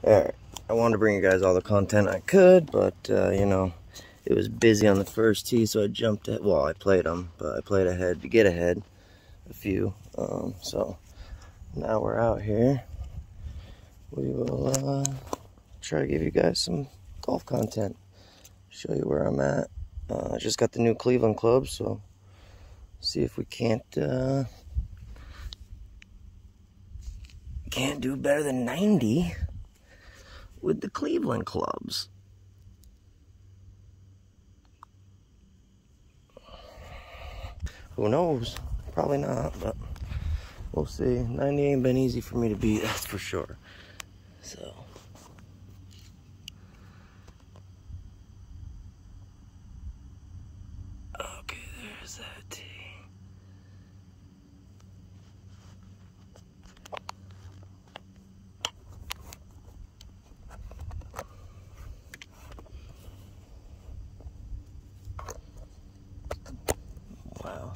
Alright, I wanted to bring you guys all the content I could, but, you know, it was busy on the first tee, so I jumped at, well, I played them, but I played ahead to get ahead a few. So now we're out here. We will try to give you guys some golf content, show you where I'm at. I just got the new Cleveland club, so see if we can't do better than 90 with the Cleveland clubs. Who knows? Probably not, but we'll see. 90 ain't been easy for me to beat, that's for sure. So okay, there's that tee. Wow.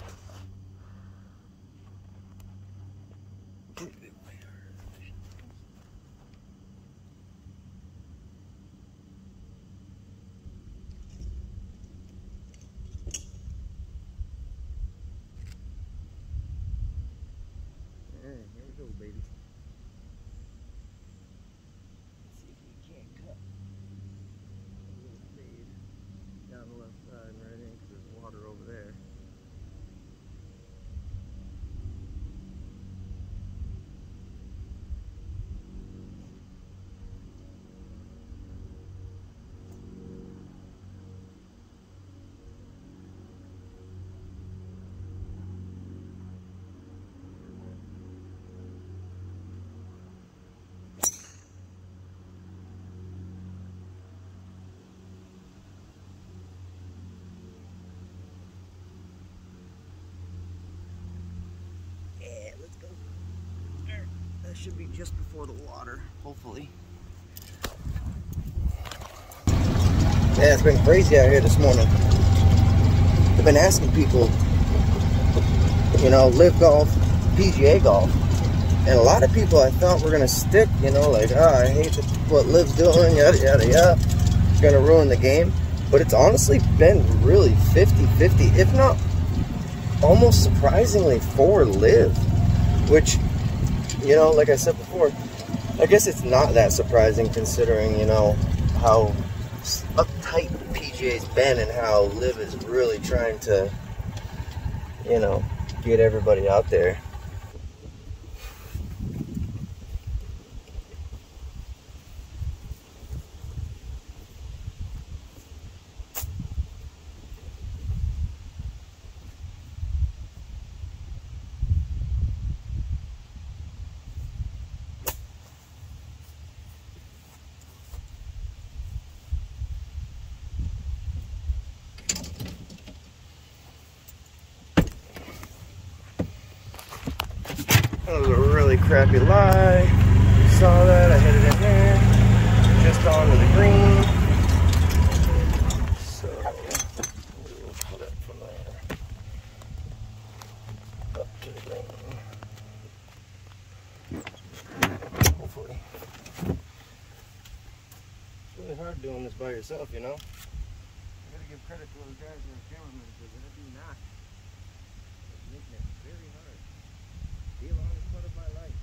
Here we go, baby. Let's see if we can't cut a little fade down the left side and right in, because there's water over there. Yeah, let's go. There. That should be just before the water, hopefully. Yeah, it's been crazy out here this morning. I've been asking people, you know, live golf, PGA golf. And a lot of people I thought were going to stick, you know, like, I hate what Liv's doing, yada, yada, yada. It's going to ruin the game. But it's honestly been really 50-50, if not almost surprisingly for Liv. Which, you know, like I said before, I guess it's not that surprising considering, you know, how uptight PGA's been and how Liv is really trying to, you know, get everybody out there. That was a really crappy lie. You saw that, I hit it in there. Just onto the green. So we'll put it from there. Up to the green. Hopefully. It's really hard doing this by yourself, you know? I gotta give credit to those guys who are cameramen because they do not. It's making it very hard. The longest putt of my life.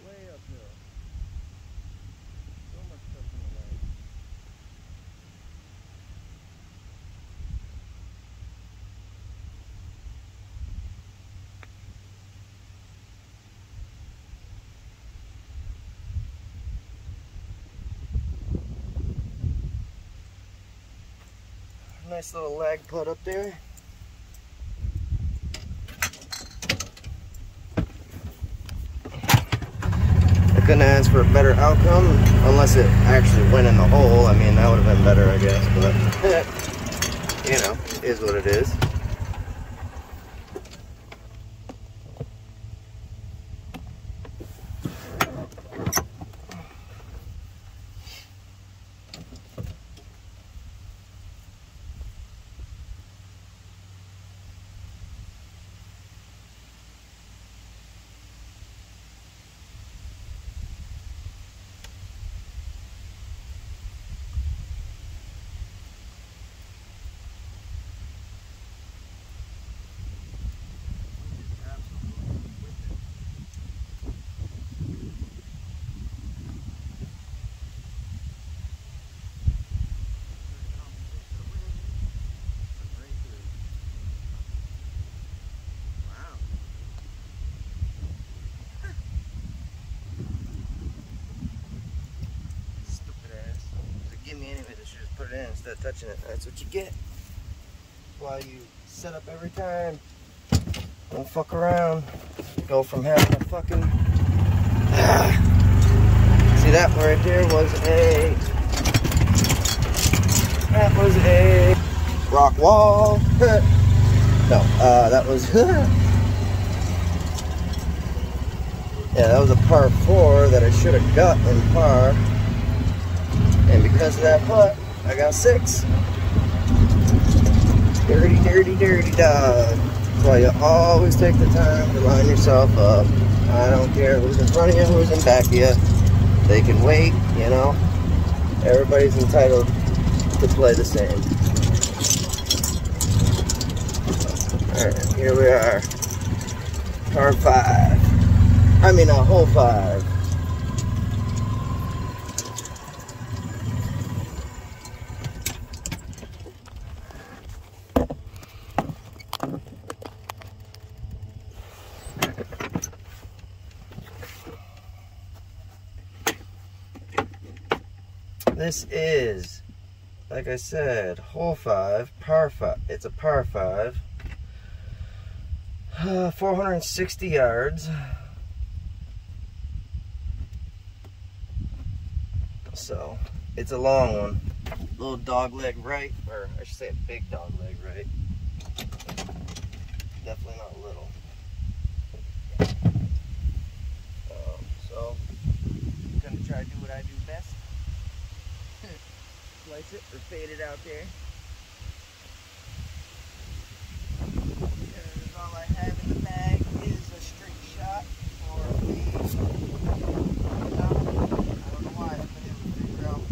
Way uphill. So much stuff in the way. Nice little lag putt up there. I couldn't ask for a better outcome unless it actually went in the hole. I mean, that would have been better, I guess, but you know, is what it is. me anyways. I should just put it in instead of touching it. That's what you get. While you set up every time. Don't fuck around. Go from having a fucking... See, that right there was a... That was a rock wall. No, that was... Yeah, that was a par 4 that I should have got in par. And because of that putt, I got 6. Dirty, dirty, dirty dog. That's why you always take the time to line yourself up. I don't care who's in front of you, who's in back of you. They can wait, you know. Everybody's entitled to play the same. Alright, here we are. Par 5. I mean, hole 5. This is, like I said, hole 5, par 5. It's a par 5. 460 yards. So, it's a long one. Little dog leg right, or I should say a big dog leg right. Definitely not little. So, I'm gonna try to do what I do best. Slice it or fade it out there. And all I have in the bag is a straight shot or a fade. I don't know why, but it was figure out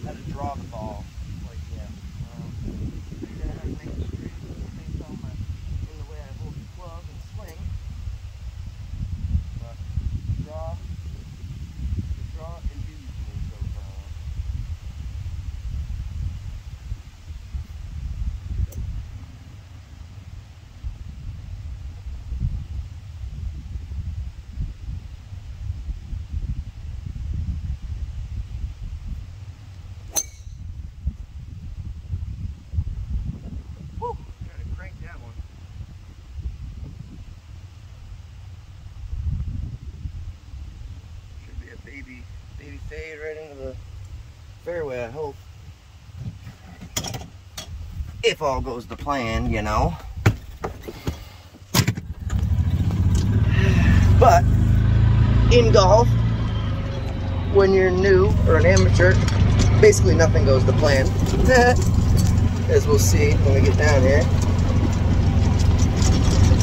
how to draw the ball. Like, yeah. Figure out how to make it straight based on in the way I hold the club and swing. But draw and use me so far. Baby fade right into the fairway, I hope. If all goes to plan, you know. But in golf, when you're new or an amateur, basically nothing goes to plan. As we'll see when we get down here.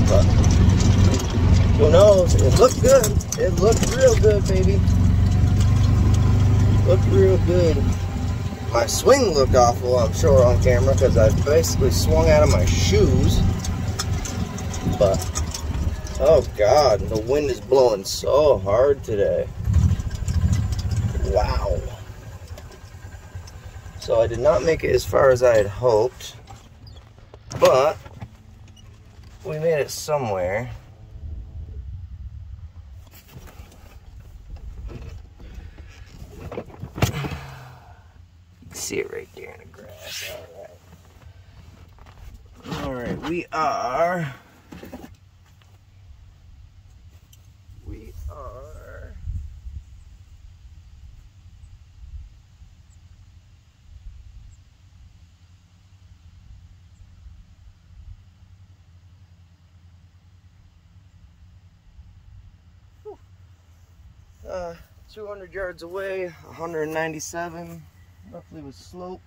But who knows? It looked good. It looked real good, baby. Looked real good. My swing looked awful, I'm sure, on camera because I basically swung out of my shoes. But, oh God, the wind is blowing so hard today. Wow. So I did not make it as far as I had hoped, but we made it somewhere. See it right there in the grass. Alright, we are 200 yards away, 197 roughly with slope.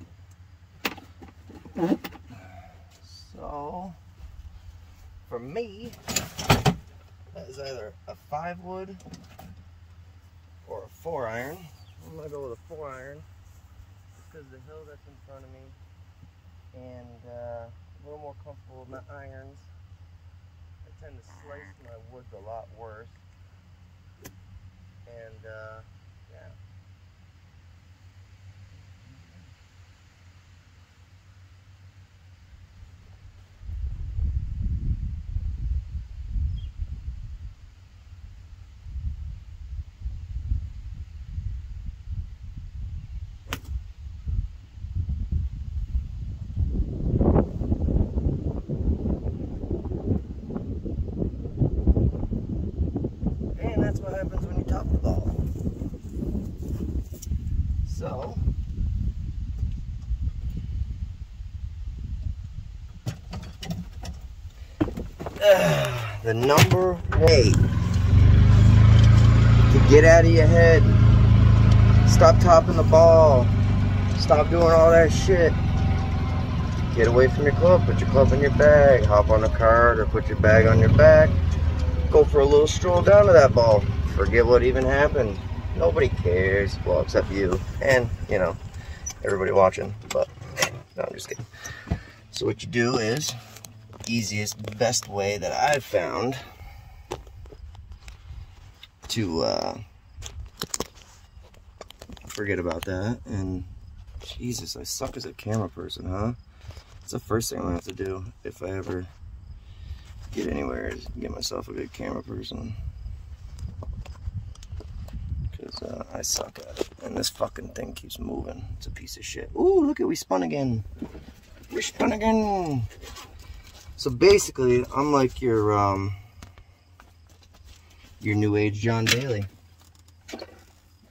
So for me, that is either a 5-wood or a 4-iron. I'm gonna go with a 4-iron because the hill that's in front of me, and a little more comfortable with my irons. I tend to slice my woods a lot worse, and yeah. happens when you top the ball. So, the number way to get out of your head, stop topping the ball, stop doing all that shit. Get away from your club, put your club in your bag, hop on a cart or put your bag on your back, go for a little stroll down to that ball. Forget what even happened. Nobody cares, well, except you and, you know, everybody watching, but no, I'm just kidding. So what you do is, easiest, best way that I've found to forget about that. And Jesus, I suck as a camera person, huh? It's the first thing I'm gonna have to do if I ever get anywhere, is get myself a good camera person, because I suck at it, and this fucking thing keeps moving. It's a piece of shit. Ooh, look at, we spun again. We spun again. So basically, I'm like your new age John Daly,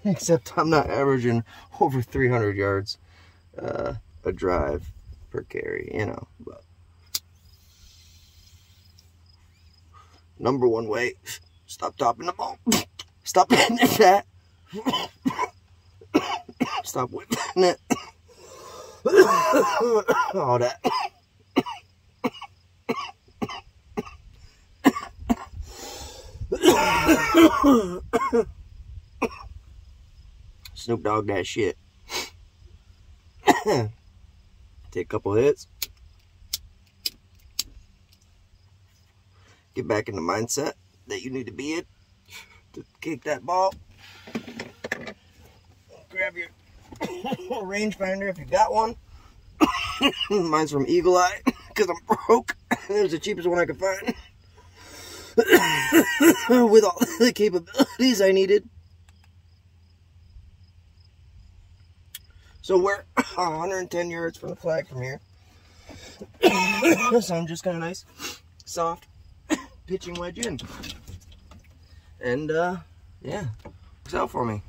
except I'm not averaging over 300 yards a drive per carry, you know. But number one way, stop topping the ball, stop hitting it fat, stop whipping it, all that. Snoop Dogg that shit. Take a couple hits, get back in the mindset that you need to be in to kick that ball. Grab your rangefinder if you got one. Mine's from Eagle Eye because I'm broke. It was the cheapest one I could find with all the capabilities I needed. So we're 110 yards from the flag from here. So I'm just kind of nice, soft pitching wedge in. And yeah, works out for me.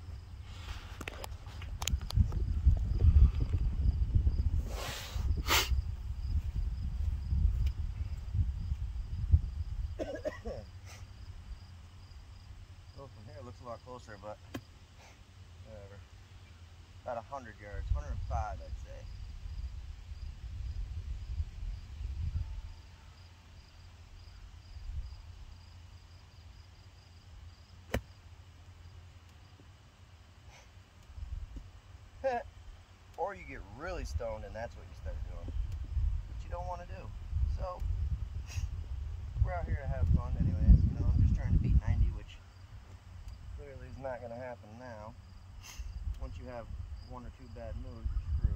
Well, from here it looks a lot closer, but whatever. About 100 yards, 105 I'd say. Or you get really stoned and that's what you start doing, which you don't want to do. So we're out here to have fun anyways. You know, I'm just trying to beat 90, which clearly is not going to happen now. Once you have one or two bad moves, you're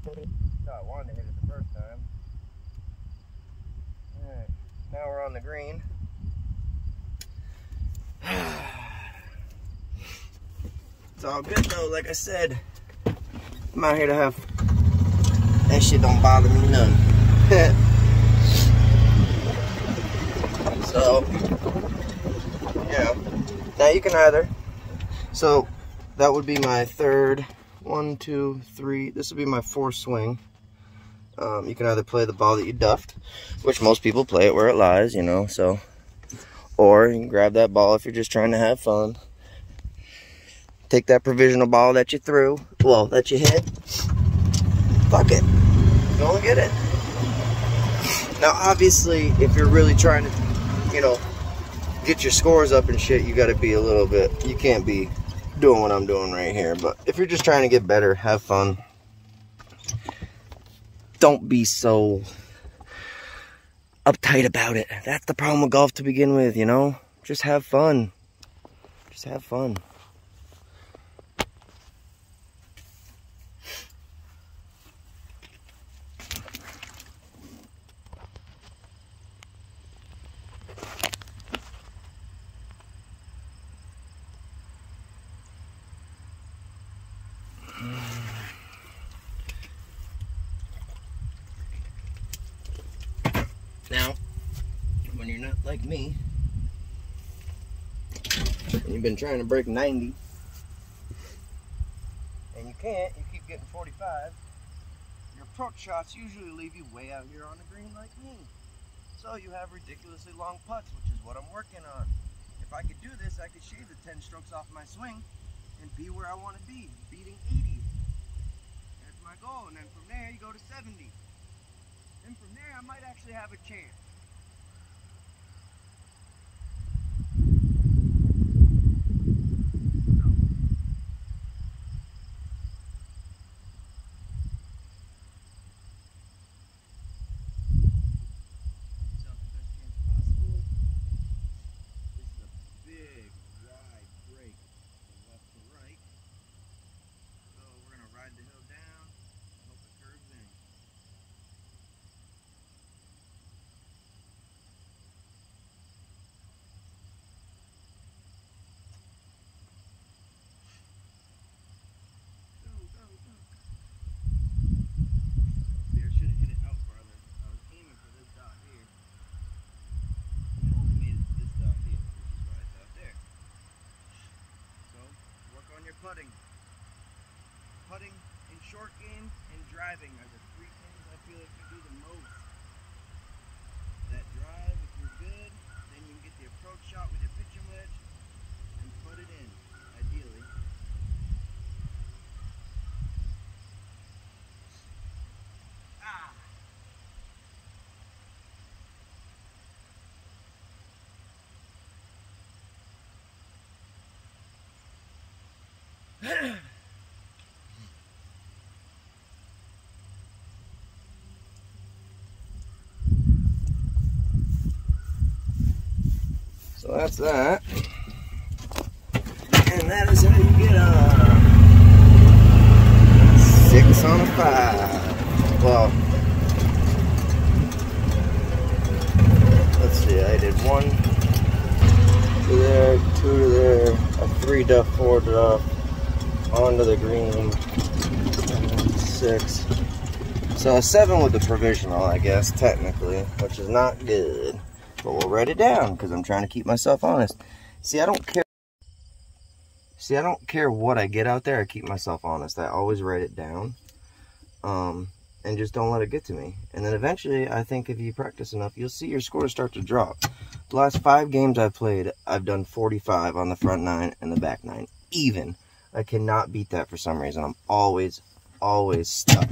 screwed. So I wanted to hit it the first time. Alright, now we're on the green. It's all good though, like I said. I'm out here to have, that shit don't bother me none. So, yeah. Now you can either, so that would be my third, 1, 2, 3, this would be my fourth swing. You can either play the ball that you duffed, which most people play it where it lies, you know, so. Or you can grab that ball if you're just trying to have fun. Take that provisional ball that you threw, well, that you hit. Fuck it. Go and get it. Now, obviously, if you're really trying to, you know, get your scores up and shit, you got to be a little bit, you can't be doing what I'm doing right here. But if you're just trying to get better, have fun. Don't be so uptight about it. That's the problem with golf to begin with, you know? Just have fun. Just have fun. Now, when you're not like me, and you've been trying to break 90, and you can't, you keep getting 45, your approach shots usually leave you way out here on the green like me. So you have ridiculously long putts, which is what I'm working on. If I could do this, I could shave the 10 strokes off my swing and be where I want to be, beating 80. That's my goal, and then from there you go to 70. And from there I might actually have a chance. The hill down, I hope it curves in. Go, go, go. See, I should have hit it out farther. I was aiming for this dot here. And only made it to this dot here, which is why it's out there. So, work on your putting. Putting in short game and driving are the three things I feel like you do the most. That drive, if you're good, then you can get the approach shot with your pitching wedge and put it in, ideally. Ah! So that's that, and that is how you get a 6 on a 5. Well, let's see, I did 1 to there, 2 to there, a 3 duff, 4 duff, onto the green, 6. So a 7 with the provisional, I guess, technically, which is not good. But we'll write it down because I'm trying to keep myself honest. See, I don't care. See, I don't care what I get out there. I keep myself honest. I always write it down, and just don't let it get to me. And then eventually, I think if you practice enough, you'll see your scores start to drop. The last 5 games I've played, I've done 45 on the front 9 and the back 9. Even. I cannot beat that for some reason. I'm always stuck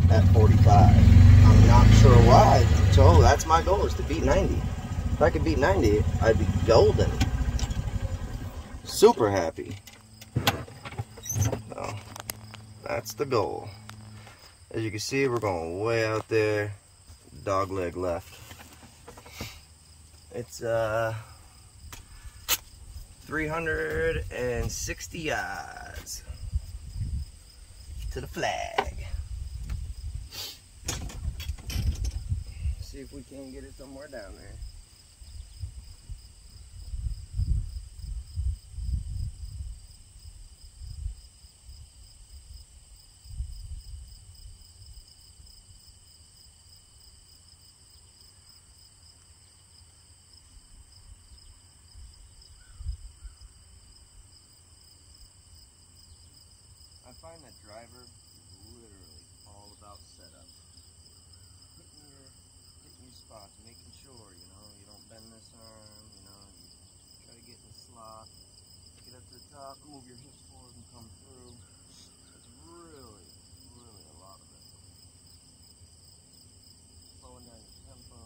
at 45. I'm not sure why. So that's my goal, is to beat 90. If I could beat 90, I'd be golden. Super happy. So, that's the goal. As you can see, we're going way out there. Dog leg left. It's 360 yards to the flag. See if we can get it somewhere down there. I find that driver is literally all about setup. Hitting your spots, making sure, you know, you don't bend this arm, you know, you try to get in the slot, get up to the top, move your hips forward and come through. It's really a lot of it. Slowing down your tempo.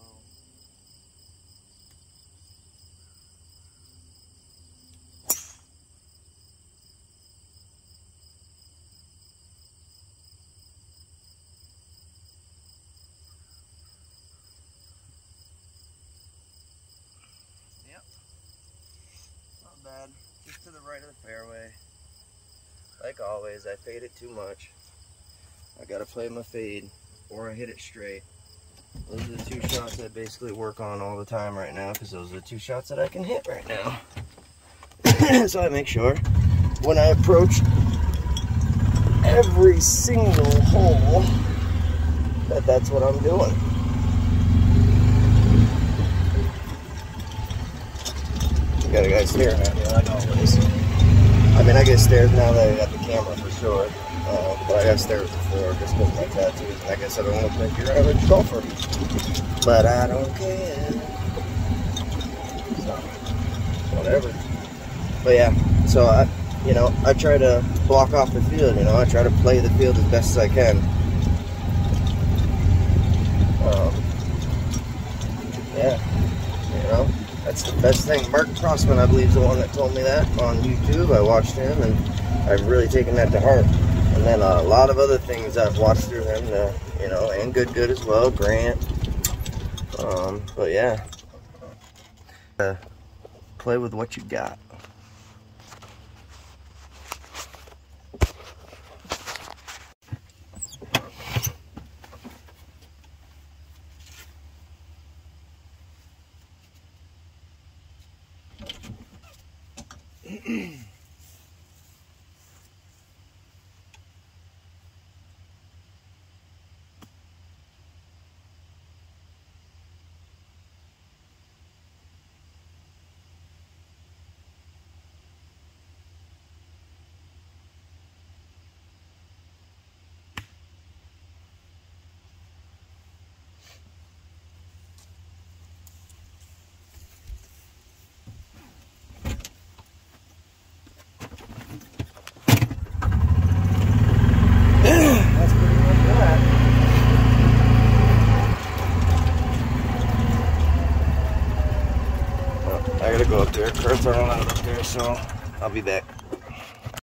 Bad, just to the right of the fairway. Like always, I fade it too much. I gotta play my fade, or I hit it straight. Those are the 2 shots I basically work on all the time right now, because those are the 2 shots that I can hit right now. So I make sure when I approach every single hole that that's what I'm doing. got a guy staring at me like always. I mean, I get stared now that I got the camera for sure. But I got stared before just because of my tattoos. And I guess I don't look like your average golfer. But I don't care. So, whatever. But yeah, so I try to block off the field, I try to play the field as best as I can. Yeah, that's the best thing. Mark Crossman, I believe, is the one that told me that on YouTube. I watched him, and I've really taken that to heart. And then a lot of other things I've watched through him, and good as well, Grant. But yeah, play with what you got. I gotta go up there. Car's running out up there, so I'll be back.